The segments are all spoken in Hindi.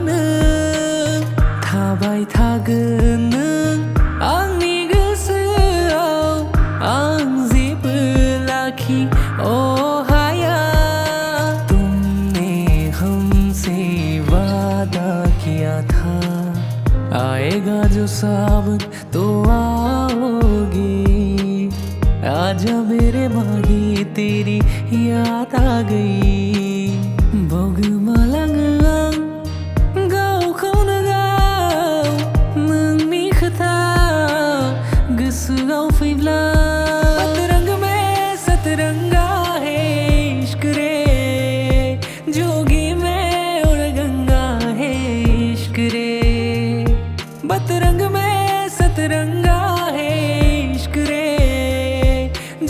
नों थाबाय थागोन नों आंनि गोसोआव आं जेबो लाखि हाया तुमने हमसे वादा किया था आएगा जो सावन तो आओगी आजा मेरे माही तेरी याद आ गई बगमालाङो आं गावखौनो गाव नोंनि खोथा गोसोआव फैब्ला सतरंग में सतरंगा है इश्क रे जोगी में और गंगा है इश्क रे बतरंग में सतरंगा है इश्क रे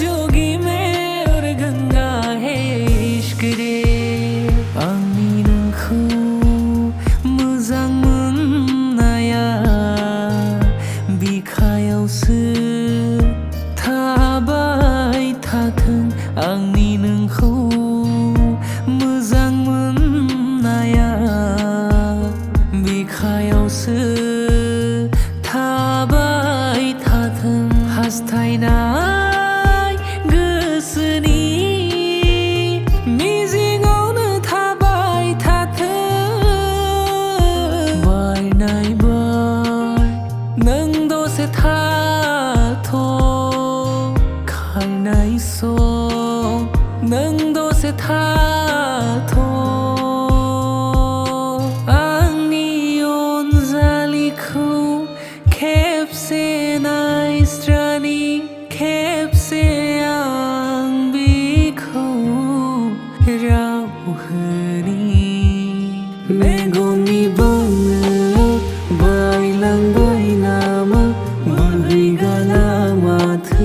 जोगी में और गंगा है इश्क रे आंनि नोंखौ मोजां मोननाया बिखायावसो थाबाय थाथों आंनि नोंखौ मोजां मोननाया बिखायावसो थाबाय थाथों हास्थायनाय गोसोनि मिजिङावनो थाबाय थाथों बारनाय बार नों दसे थाथ' खारनाय सम नों दसे थाथ' आंनि अनजालिखौ खेबसे नायस्रानि खेबसे आं बिखौ राव होनि मेगननि बोलो बायलांबाय नामा बोहैगाला माथो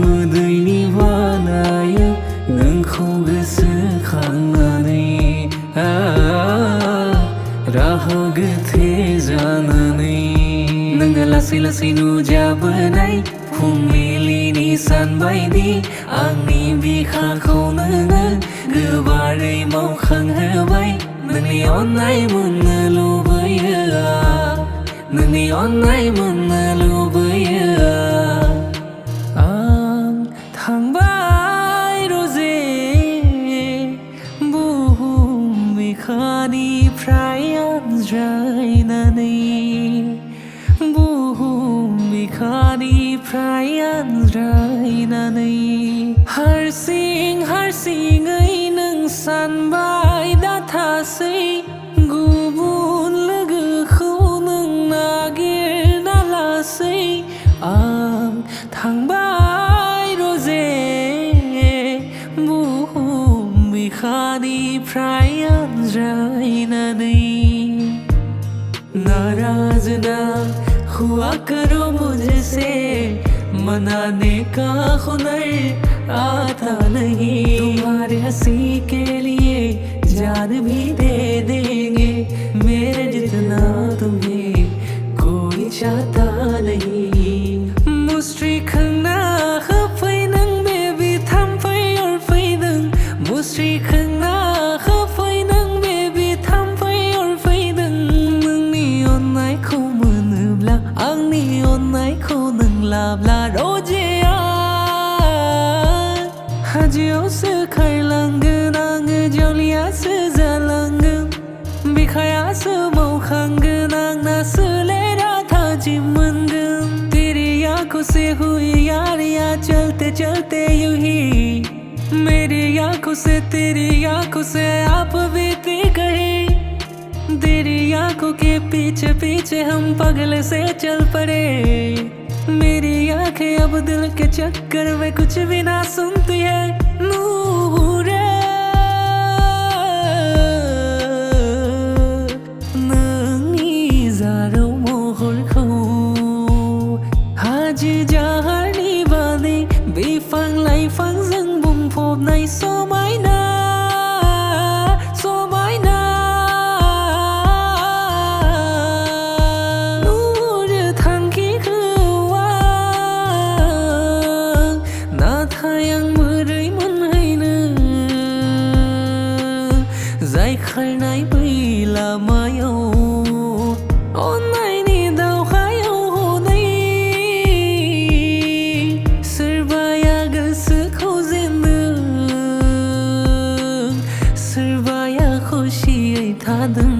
मोदैनि बानाया नोंखौ गोसोखांनानै राहा गोथे जानानै नोङो लासै लासै नुजाबोनाय फुंबिलिनि सान बायदि आंनि बिखाखौ नोङो गोबारै मावखांहोबाय नोंनि अननाय मोननो लुबैयो नोंनि अननाय मोननो लुबैयो आं थांबाय रजे बुहुम बिखानिफ्राय आनज्रायनानै बुहुम बिखानिफ्राय आनज्रायनानै हारसिं हारसिङै नों सानबाय दाथासै गुबुन लोगोखौ नों नागिरना लासै आं थांबाय रजे बुहुम बिखानिफ्राय आनज्रायनानै नाराज ना हुआ करो मुझसे मनाने का हुनर आता नहीं तुम्हारे हंसी के लिए जान भी दे देंगे मेरे जितना तुम्हें कोई चाहता नहीं मुस्ट्री खोंना होफै नों बेबी थाम्फै अरफैदों मुस्ट्रि खोंना होफै नों बेबी थाम्फै अरफैदों नोंनि अननायखौ मोनोब्ला आंनि अननायखौ नों लाब्ला रजेया हाजोआवसो खारलांगोन आङो जलियासो जालांगोन बिखायासो मावखांगोन आंना सोलेरा थाजिम मोनगोन तेरी आंखों से हुई यारियां चलते चलते यूं ही मेरी आंखों से तेरी आंखों से आप बीते गए तेरी आंखों के पीछे पीछे हम पगले से चल पड़े मेरी आंखें अब दिल के चक्कर में कुछ भी ना सुनती है नूरे नोंनि जारौ महरखौ हाजो जाहारनि बादै बिफां लाइफांजों बुंफबनाय समायना समायना नुर थांखिखौ आं नाथाय आं बोरै मोनहैनो याद